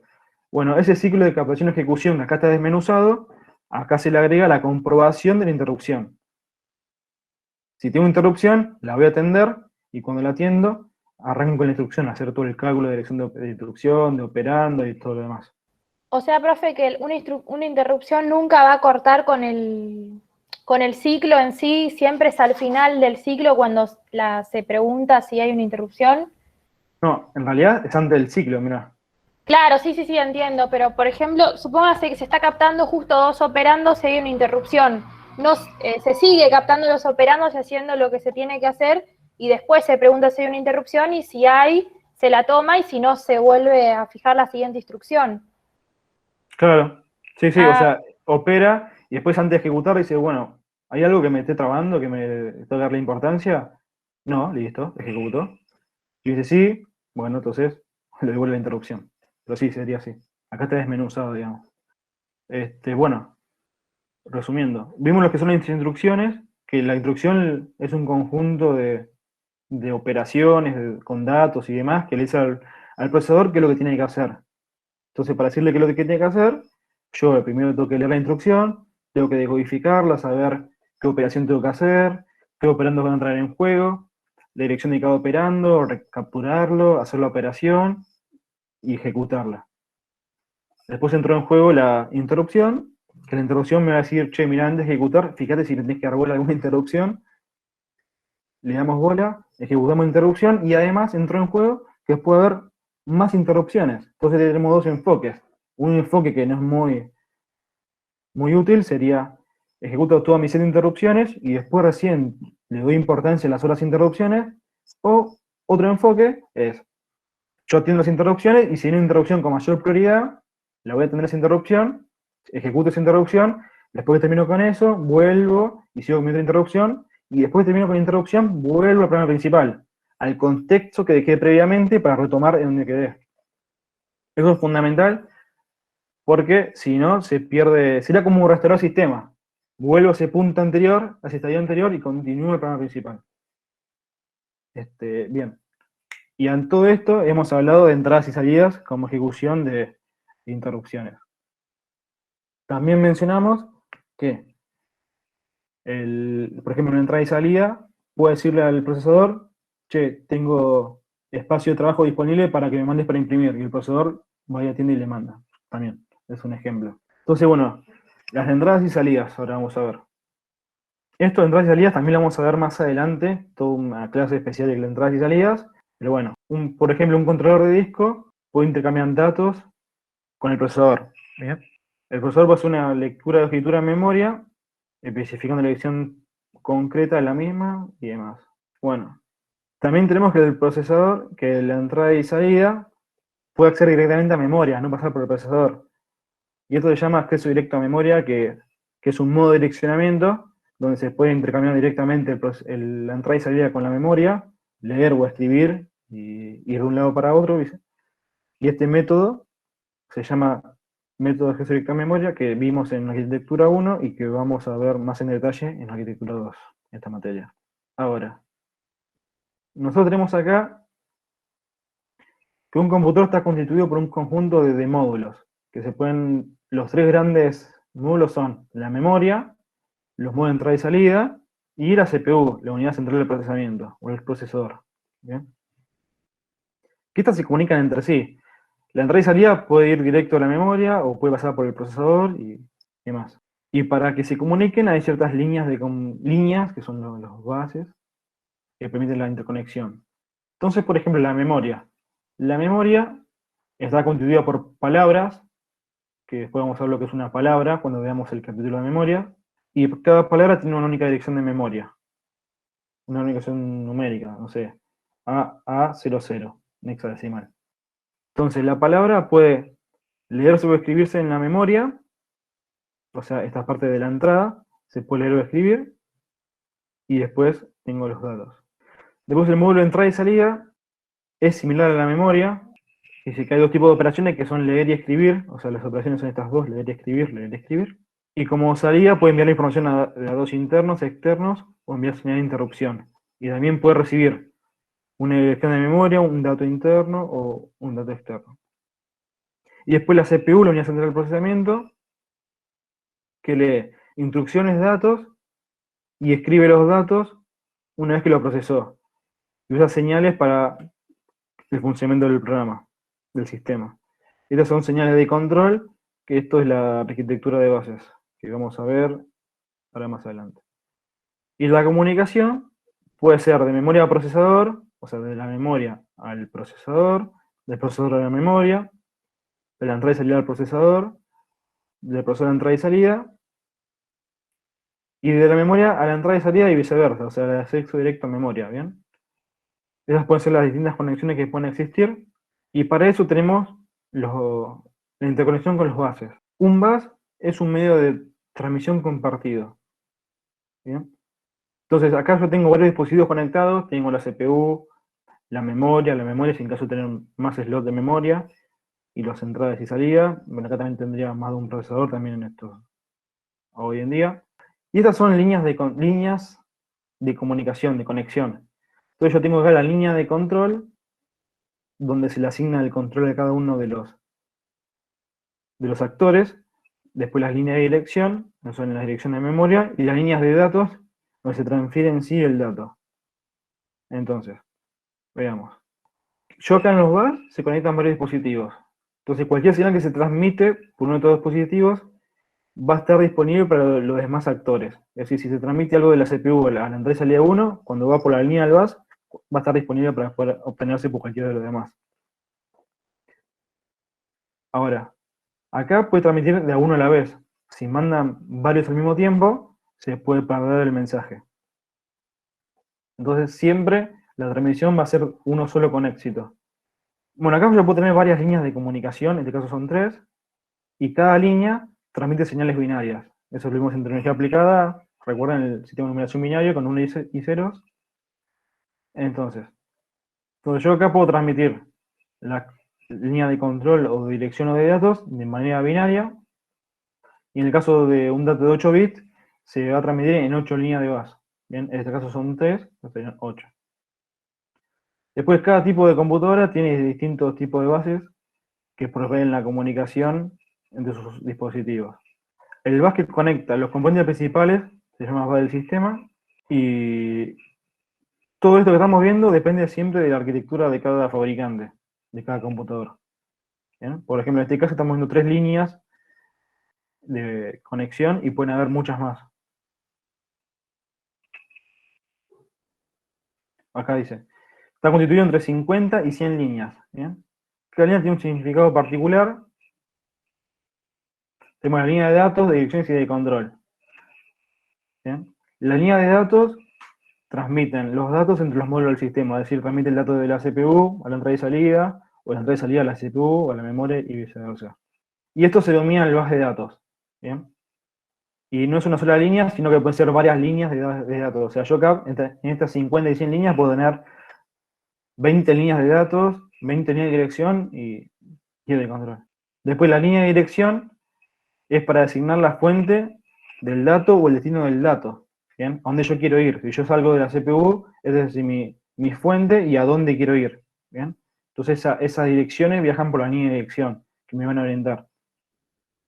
S1: Bueno, ese ciclo de captación y ejecución acá está desmenuzado, acá se le agrega la comprobación de la interrupción. Si tengo interrupción, la voy a atender, y cuando la atiendo, arranco con la instrucción, a hacer todo el cálculo de dirección de instrucción, de operando y todo lo demás.
S3: O sea, profe, que una interrupción nunca va a cortar con el ciclo en sí, siempre es al final del ciclo cuando se pregunta si hay una interrupción.
S1: No, en realidad es antes del ciclo, mirá.
S3: Claro, sí, entiendo, pero por ejemplo, supóngase que se está captando justo dos operandos y hay una interrupción. No, se sigue captando los operandos y haciendo lo que se tiene que hacer, y después se pregunta si hay una interrupción, y si hay, se la toma, y si no, se vuelve a fijar la siguiente instrucción.
S1: Claro, sí, o sea, opera, y después antes de ejecutar dice, bueno, ¿hay algo que me esté trabando, que me tengo que darle importancia? No, listo, ejecutó. Y dice sí, bueno, entonces le devuelve la interrupción. Pero sí, sería así. Acá está desmenuzado, digamos. Bueno, resumiendo, vimos lo que son las instrucciones, que la instrucción es un conjunto de operaciones con datos y demás que le dice al procesador qué es lo que tiene que hacer. Entonces, para decirle qué es lo que tiene que hacer, yo primero tengo que leer la instrucción, tengo que decodificarla, saber qué operación tengo que hacer, qué operandos van a entrar en juego, la dirección de cada operando, recapturarlo, hacer la operación y ejecutarla. Después entró en juego la interrupción, que la interrupción me va a decir, che, mira, antes de ejecutar, fíjate si tenés que dar bola a alguna interrupción, le damos bola, ejecutamos la interrupción, y además entró en juego que puede haber más interrupciones. Entonces tenemos dos enfoques. Un enfoque que no es muy útil sería, ejecuto todas mis 7 interrupciones y después recién le doy importancia a las otras interrupciones. O otro enfoque es, yo atiendo las interrupciones, y si hay una interrupción con mayor prioridad, la voy a atender esa interrupción, ejecuto esa interrupción, después que termino con eso, vuelvo y sigo con mi otra interrupción, y después que termino con la interrupción, vuelvo al programa principal, al contexto que dejé previamente para retomar en donde quedé. Eso es fundamental, porque si no, se pierde, será como restaurar el sistema. Vuelvo a ese punto anterior, a ese estadio anterior, y continúo el programa principal. Bien. Y en todo esto hemos hablado de entradas y salidas como ejecución de interrupciones. También mencionamos que, por ejemplo, una entrada y salida puede decirle al procesador, che, tengo espacio de trabajo disponible para que me mandes para imprimir, y el procesador va y atiende y le manda. También, es un ejemplo. Entonces, bueno, las entradas y salidas, ahora vamos a ver. Esto de entradas y salidas también lo vamos a ver más adelante, toda una clase especial de entradas y salidas. Pero bueno, por ejemplo, un controlador de disco puede intercambiar datos con el procesador. ¿Bien? El procesador va a hacer una lectura de escritura en memoria, especificando la dirección concreta de la misma y demás. Bueno, también tenemos que el procesador, que la entrada y salida puede acceder directamente a memoria, no pasar por el procesador. Y esto se llama acceso directo a memoria, que es un modo de direccionamiento donde se puede intercambiar directamente la entrada y salida con la memoria, leer o escribir y ir de un lado para otro. Y este método se llama método de acceso directo a memoria, que vimos en la arquitectura 1 y que vamos a ver más en detalle en la arquitectura 2, en esta materia. Ahora, nosotros tenemos acá que un computador está constituido por un conjunto de módulos, que los tres grandes módulos son la memoria, los modos de entrada y salida, y la CPU, la unidad central de procesamiento, o el procesador. ¿Bien? Que estas se comunican entre sí. La entrada y salida puede ir directo a la memoria, o puede pasar por el procesador, y demás. Y para que se comuniquen hay ciertas líneas, que son los bases, que permiten la interconexión. Entonces, por ejemplo, la memoria. La memoria está constituida por palabras, que después vamos a ver lo que es una palabra cuando veamos el capítulo de memoria, y cada palabra tiene una única dirección de memoria, una única dirección numérica, no sé, A00, en hexadecimal. Entonces, la palabra puede leerse o escribirse en la memoria, o sea, esta parte de la entrada, se puede leer o escribir, y después tengo los datos. Después el módulo de entrada y salida es similar a la memoria, y dice que hay dos tipos de operaciones que son leer y escribir, o sea, las operaciones son estas dos, leer y escribir, leer y escribir. Y como salida puede enviar la información a datos internos, externos, o enviar señal de interrupción. Y también puede recibir una dirección de memoria, un dato interno o un dato externo. Y después la CPU, la unidad central de procesamiento, que lee instrucciones de datos y escribe los datos una vez que lo procesó. Y usa señales para el funcionamiento del programa, del sistema. Estas son señales de control, que esto es la arquitectura de bases, que vamos a ver ahora más adelante. Y la comunicación puede ser de memoria a procesador, o sea, de la memoria al procesador, del procesador a la memoria, de la entrada y salida al procesador, del procesador a entrada y salida, y de la memoria a la entrada y salida y viceversa, o sea, de acceso directo a memoria, ¿bien? Esas pueden ser las distintas conexiones que pueden existir, y para eso tenemos la interconexión con los bases. Un bus es un medio de transmisión compartido. ¿Bien? Entonces, acá yo tengo varios dispositivos conectados, tengo la CPU, la memoria si en caso de tener más slots de memoria, y las entradas y salidas. Bueno, acá también tendría más de un procesador también en esto hoy en día. Y estas son líneas de comunicación, de conexión. Entonces yo tengo acá la línea de control, donde se le asigna el control de cada uno de los actores, después las líneas de dirección, que son las direcciones de memoria, y las líneas de datos, donde se transfiere en sí el dato. Entonces, veamos. Yo acá en los bus se conectan varios dispositivos. Entonces cualquier señal que se transmite por uno de estos dispositivos va a estar disponible para los demás actores. Es decir, si se transmite algo de la CPU a la entrada y salida 1, cuando va por la línea del bus, va a estar disponible para poder obtenerse por cualquiera de los demás. Ahora, acá puede transmitir de a uno a la vez. Si mandan varios al mismo tiempo, se puede perder el mensaje. Entonces siempre la transmisión va a ser uno solo con éxito. Bueno, acá yo puedo tener varias líneas de comunicación, en este caso son 3, y cada línea transmite señales binarias. Eso lo vimos en tecnología aplicada, recuerden el sistema de numeración binario con 1 y ceros. Entonces yo acá puedo transmitir la línea de control o de dirección o de datos de manera binaria, y en el caso de un dato de 8 bits, se va a transmitir en 8 líneas de bus. Bien, en este caso son 3, serían 8. Después, cada tipo de computadora tiene distintos tipos de bases que proveen la comunicación entre sus dispositivos. El bus que conecta los componentes principales se llama bus del sistema, y todo esto que estamos viendo depende siempre de la arquitectura de cada fabricante, de cada computador. ¿Bien? Por ejemplo, en este caso estamos viendo 3 líneas de conexión y pueden haber muchas más. Acá dice, está constituido entre 50 y 100 líneas. ¿Bien? Cada línea tiene un significado particular. Tenemos la línea de datos, de direcciones y de control. ¿Bien? La línea de datos transmiten los datos entre los módulos del sistema, es decir, transmite el dato de la CPU a la entrada y salida, o la entrada y salida a la CPU o a la memoria y viceversa. Y esto se denomina el bus de datos. ¿Bien? Y no es una sola línea, sino que pueden ser varias líneas de datos. O sea, yo acá, en estas 50 y 100 líneas, puedo tener 20 líneas de datos, 20 líneas de dirección y de control. Después, la línea de dirección es para designar la fuente del dato o el destino del dato. ¿Bien? A dónde yo quiero ir. Si yo salgo de la CPU, es decir, mi fuente y a dónde quiero ir. ¿Bien? Entonces, esas direcciones viajan por la línea de dirección, que me van a orientar.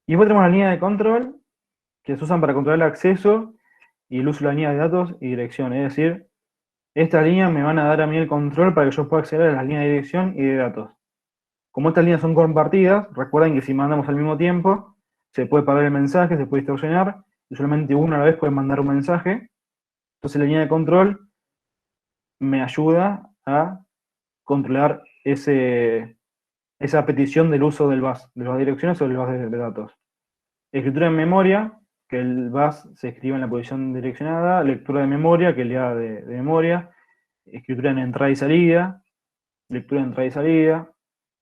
S1: Y después tenemos la línea de control, que se usan para controlar el acceso y el uso de la línea de datos y dirección. Es decir, estas líneas me van a dar a mí el control para que yo pueda acceder a las líneas de dirección y de datos. Como estas líneas son compartidas, recuerden que si mandamos al mismo tiempo, se puede parar el mensaje, se puede distorsionar, y solamente uno a la vez puede mandar un mensaje. Entonces la línea de control me ayuda a controlar esa petición del uso del bus, de las direcciones o del bus de datos. Escritura en memoria, que el bus se escribe en la posición direccionada, lectura de memoria, que lea de memoria, escritura en entrada y salida, lectura de entrada y salida,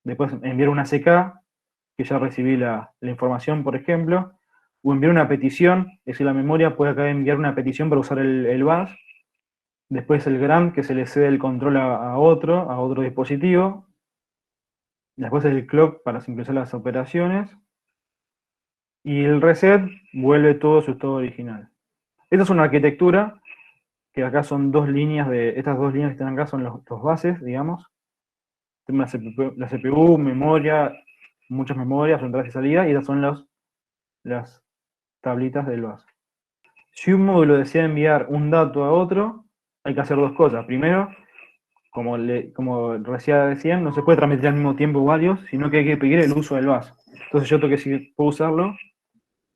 S1: después enviar una CK, que ya recibí la información, por ejemplo, o enviar una petición, es decir, la memoria puede acá enviar una petición para usar el bus, después el grant, que se le cede el control a otro dispositivo, después el clock para simplificar las operaciones, y el reset vuelve todo a su estado original. Esta es una arquitectura, que acá son estas dos líneas que están acá son los bases, digamos. Tenemos la CPU, memoria, muchas memorias, entradas y salidas, y estas son las tablitas del bus. Si un módulo desea enviar un dato a otro, hay que hacer dos cosas. Primero, como recién decían, no se puede transmitir al mismo tiempo varios, sino que hay que pedir el uso del bus. Entonces yo tengo que, si puedo usarlo,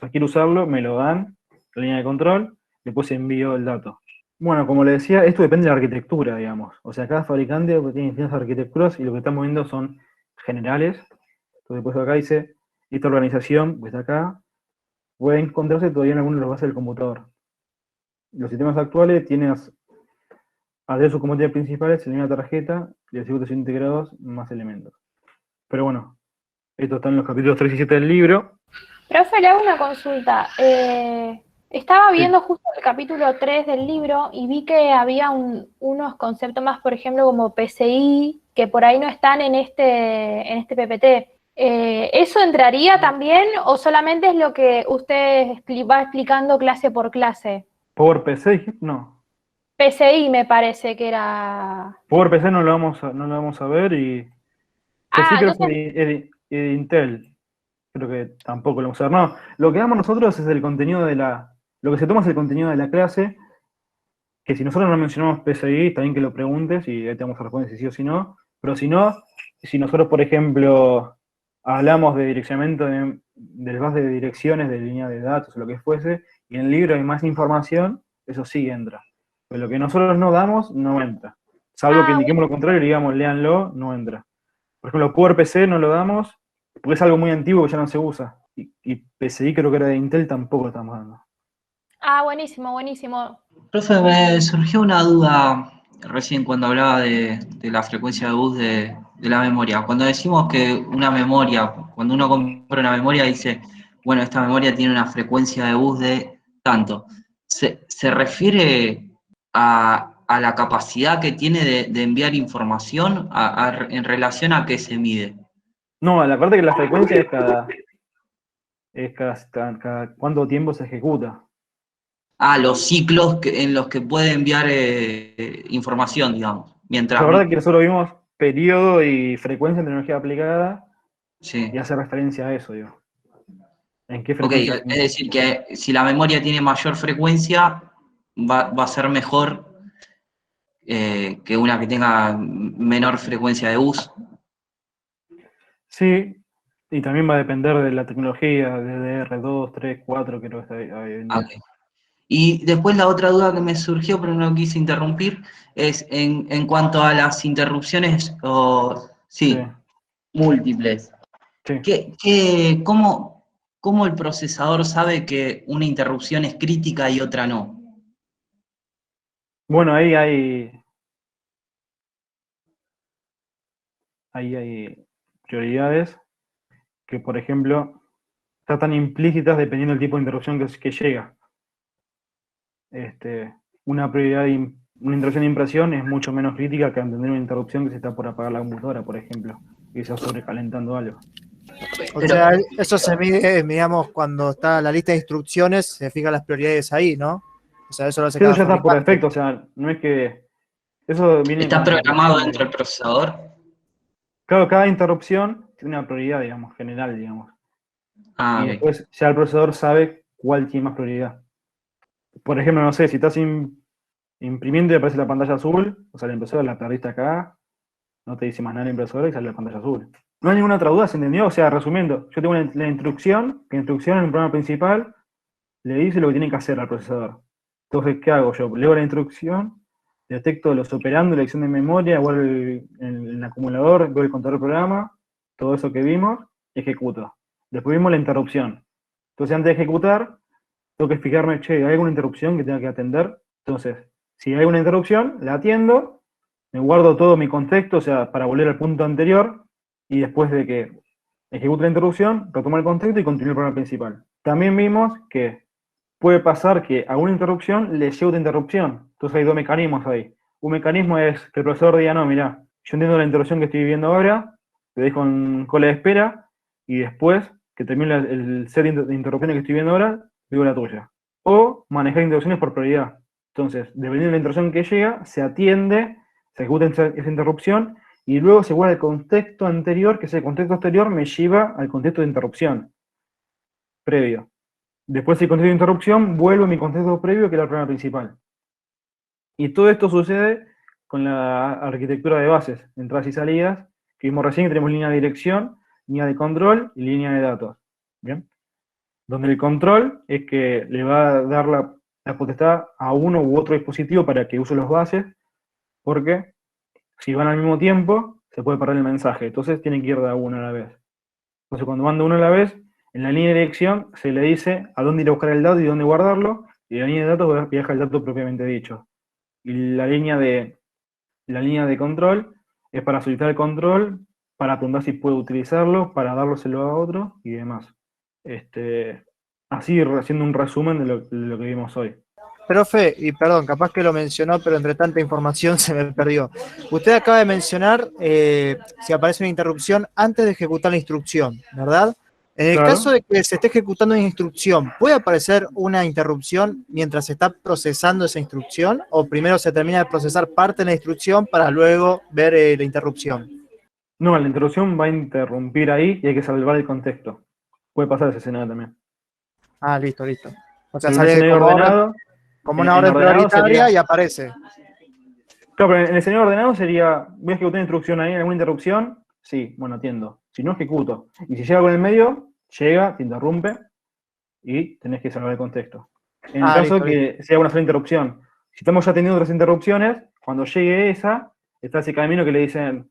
S1: si quiero usarlo, me lo dan, la línea de control, después envío el dato. Bueno, como les decía, esto depende de la arquitectura, digamos. O sea, cada fabricante tiene distintas arquitecturas y lo que estamos viendo son generales. Entonces, después acá dice, esta organización, pues acá, puede encontrarse todavía en algunos de los bases del computador. Los sistemas actuales tienen de sus componentes principales en una tarjeta y los circuitos integrados más elementos. Pero bueno, esto está en los capítulos 3 y 7 del libro.
S3: Profe, le hago una consulta. Estaba viendo justo el capítulo 3 del libro y vi que había unos conceptos más, por ejemplo, como PCI, que por ahí no están en este PPT. ¿Eso entraría también o solamente es lo que usted va explicando clase por clase?
S1: PowerPC, no.
S3: PCI me parece que era...
S1: PowerPC no lo vamos a ver y... PCI creo que es de Intel. Creo que tampoco lo vamos a ver. No, lo que damos nosotros es el contenido lo que se toma es el contenido de la clase, que si nosotros no mencionamos PCI, está bien que lo preguntes y ahí te vamos a responder si sí o si no, pero si no, si nosotros, por ejemplo, hablamos de direccionamiento del bus de direcciones, de línea de datos o lo que fuese, y en el libro hay más información, eso sí entra. Pero lo que nosotros no damos, no entra. Salvo que indiquemos lo contrario y digamos, léanlo, no entra. Por ejemplo, PowerPC no lo damos, porque es algo muy antiguo que ya no se usa. Y PCI creo que era de Intel, tampoco lo estamos dando.
S3: Ah, buenísimo, buenísimo.
S7: Profe, me surgió una duda recién cuando hablaba de la frecuencia de bus de la memoria. Cuando decimos que una memoria, cuando uno compra una memoria dice, bueno, esta memoria tiene una frecuencia de bus de tanto, ¿se refiere a la capacidad que tiene de enviar información en relación a qué se mide?
S1: No, la parte que la frecuencia es cada cuánto tiempo se ejecuta.
S7: Los ciclos en los que puede enviar información, digamos. Mientras...
S1: La verdad que nosotros vimos periodo y frecuencia en tecnología aplicada
S7: Sí.
S1: y hace referencia a eso, digo. ¿En qué
S7: Ok,
S1: frecuencia?
S7: es decir, que si la memoria tiene mayor frecuencia, va a ser mejor que una que tenga menor frecuencia de uso.
S1: Sí, y también va a depender de la tecnología, DDR2, 3, 4, creo que está ahí hoy en día.
S7: Ok. Y después la otra duda que me surgió, pero no quise interrumpir, es en cuanto a las interrupciones,
S1: Sí,
S7: múltiples.
S1: sí.
S7: ¿Cómo el procesador sabe que una interrupción es crítica y otra no?
S1: Bueno, ahí hay prioridades que, por ejemplo, están implícitas dependiendo del tipo de interrupción que llega. Una una interrupción de impresión es mucho menos crítica que entender una interrupción que se está por apagar la computadora, por ejemplo, y se está sobrecalentando algo.
S2: O sea, eso se mide, digamos, cuando está la lista de instrucciones, se fijan las prioridades ahí, ¿no? O sea, eso lo hace
S1: Eso
S2: cada
S1: ya está por
S2: fabricante.
S1: defecto, o sea, no es que... Eso viene
S7: ¿Está
S1: con
S7: programado
S1: instrucciones,
S7: dentro del procesador?
S1: Claro, cada interrupción tiene una prioridad, digamos, general, digamos.
S7: Ah,
S1: Y
S7: ok.
S1: después ya el procesador sabe cuál tiene más prioridad. Por ejemplo, no sé, si estás imprimiendo y aparece la pantalla azul, o sea, la impresora la perdiste acá, no te dice más nada la impresora y sale la pantalla azul. No hay ninguna otra duda, ¿se entendió? O sea, resumiendo, yo tengo la instrucción, que la instrucción en el programa principal le dice lo que tiene que hacer al procesador. Entonces, ¿qué hago yo? Leo la instrucción, detecto los operandos, la elección de memoria, guardo el acumulador, veo el contador del programa, todo eso que vimos, ejecuto. Después vimos la interrupción. Entonces, antes de ejecutar, tengo que fijarme, che, ¿hay alguna interrupción que tenga que atender? Entonces, si hay una interrupción, la atiendo, me guardo todo mi contexto, o sea, para volver al punto anterior, y después de que ejecute la interrupción, retomo el contexto y continúo el programa principal. También vimos que puede pasar que a una interrupción le llegue otra interrupción. Entonces hay dos mecanismos ahí. Un mecanismo es que el profesor diga, no, mira, yo entiendo la interrupción que estoy viviendo ahora, te dejo en cola de espera, y después que termine el set de interrupciones que estoy viendo ahora, digo la tuya. O manejar interrupciones por prioridad. Entonces, dependiendo de la interrupción que llega, se atiende, se ejecuta esa interrupción, y luego se guarda el contexto anterior, que ese contexto anterior me lleva al contexto de interrupción previo. Después, si contexto de interrupción, vuelvo a mi contexto previo, que era el programa principal. Y todo esto sucede con la arquitectura de bases, entradas y salidas, que vimos recién, que tenemos línea de dirección, línea de control y línea de datos. ¿Bien? Donde el control es que le va a dar la potestad a uno u otro dispositivo para que use los bases, porque si van al mismo tiempo, se puede perder el mensaje. Entonces tienen que ir de uno a la vez. Entonces cuando van de uno a la vez, en la línea de dirección se le dice a dónde ir a buscar el dato y dónde guardarlo, y en la línea de datos viaja el dato propiamente dicho. Y la línea de control es para solicitar el control, para preguntar si puede utilizarlo, para dárselo a otro y demás. Así haciendo un resumen de lo que vimos hoy.
S2: Profe, y perdón, capaz que lo mencionó, pero entre tanta información se me perdió. Usted acaba de mencionar si aparece una interrupción antes de ejecutar la instrucción, ¿verdad? En el
S1: Claro.
S2: caso de que se esté ejecutando una instrucción, ¿puede aparecer una interrupción mientras se está procesando esa instrucción? ¿O primero se termina de procesar parte de la instrucción para luego ver la interrupción?
S1: No, la interrupción va a interrumpir ahí y hay que salvar el contexto. Puede pasar ese escenario también.
S2: Ah, listo, listo. O sea,
S1: En un
S2: sale
S1: escenario
S2: como,
S1: ordenado,
S2: como una
S1: en
S2: orden
S1: ordenado
S2: prioritaria
S1: sería...
S2: y aparece.
S1: Claro, pero en el escenario ordenado sería, voy a ejecutar una instrucción ahí, alguna interrupción, sí, bueno, atiendo. Si no, ejecuto. Y si llega algo en el medio, llega, te interrumpe y tenés que salvar el contexto. En el caso
S2: Listo,
S1: de que sea una sola interrupción, si estamos ya teniendo otras interrupciones, cuando llegue esa, está ese camino que le dicen,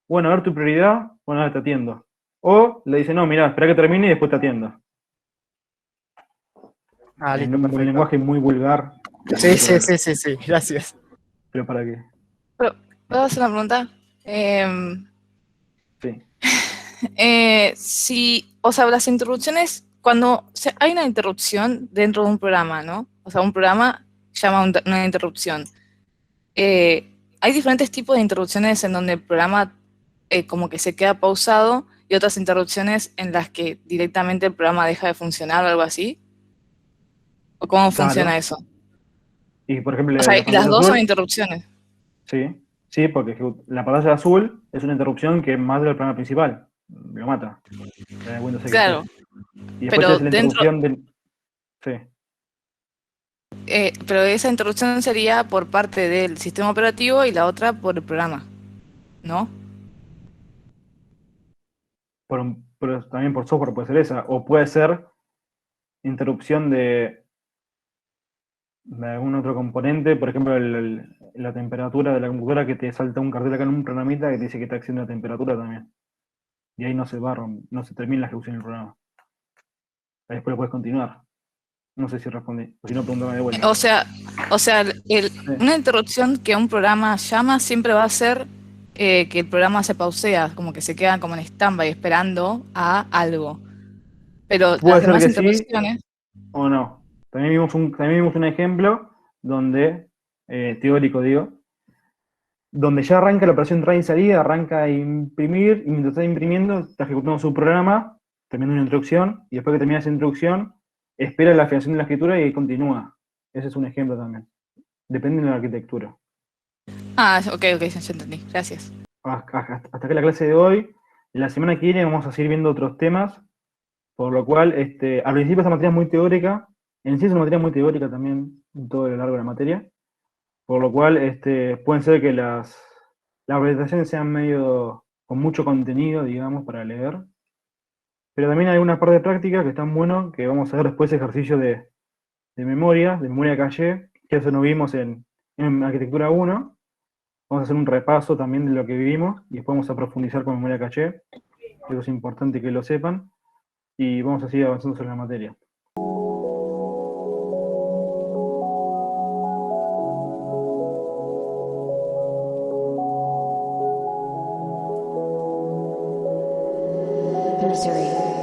S1: bueno, a ver tu prioridad, bueno, ahora te atiendo. O le dicen, no, mirá, espera que termine y después te atiendo.
S2: listo,
S1: En un
S2: perfecto.
S1: lenguaje muy vulgar.
S2: Sí, gracias.
S1: ¿Pero para qué?
S8: ¿Puedo hacer una pregunta?
S1: Sí.
S8: O sea, las interrupciones, cuando hay una interrupción dentro de un programa, ¿no? O sea, un programa llama una interrupción. Hay diferentes tipos de interrupciones en donde el programa como que se queda pausado y otras interrupciones en las que directamente el programa deja de funcionar o algo así. ¿O cómo funciona eso?
S1: Y por ejemplo,
S8: O sea,
S1: la
S8: las
S1: pantalla
S8: dos son
S1: azul,
S8: interrupciones.
S1: sí. Sí, porque la pantalla azul es una interrupción que mata el programa principal. Lo mata. De Windows XP.
S8: Claro,
S1: Y después
S8: pero
S1: tenés la
S8: dentro,
S1: interrupción del. Sí.
S8: pero esa interrupción sería por parte del sistema operativo y la otra por el programa, ¿no?
S1: Pero también por software puede ser esa. O puede ser interrupción de algún otro componente. Por ejemplo, la temperatura de la computadora, que te salta un cartel acá en un programita que te dice que está haciendo la temperatura también. Y ahí no no se termina la ejecución del programa. Ahí después lo puedes continuar. No sé si respondí. O si no, pregúntame de vuelta.
S8: O sea, una interrupción que un programa llama siempre va a ser que el programa se pausea, como que se queda como en stand-by esperando a algo. Pero las
S1: Puede ser
S8: demás
S1: que sí
S8: interrupciones,
S1: o no. También vimos un ejemplo donde, teórico digo, donde ya arranca la operación entrada y salida, arranca a imprimir, y mientras está imprimiendo, está ejecutando su programa, termina una introducción, y después que termina esa introducción, espera la afinación de la escritura y ahí continúa. Ese es un ejemplo también. Depende de la arquitectura.
S8: ok, ya entendí, gracias.
S1: Hasta acá la clase de hoy. La semana que viene vamos a seguir viendo otros temas, por lo cual, al principio esta materia es muy teórica, en sí es una materia muy teórica también, en todo lo largo de la materia, por lo cual pueden ser que las presentaciones sean medio con mucho contenido, digamos, para leer, pero también hay una parte de práctica que están buenos, que vamos a ver después ejercicios de memoria caché, que eso no vimos en Arquitectura 1. Vamos a hacer un repaso también de lo que vivimos y después vamos a profundizar con memoria caché. Eso es importante que lo sepan. Y vamos a seguir avanzando sobre la materia.
S9: Nursery.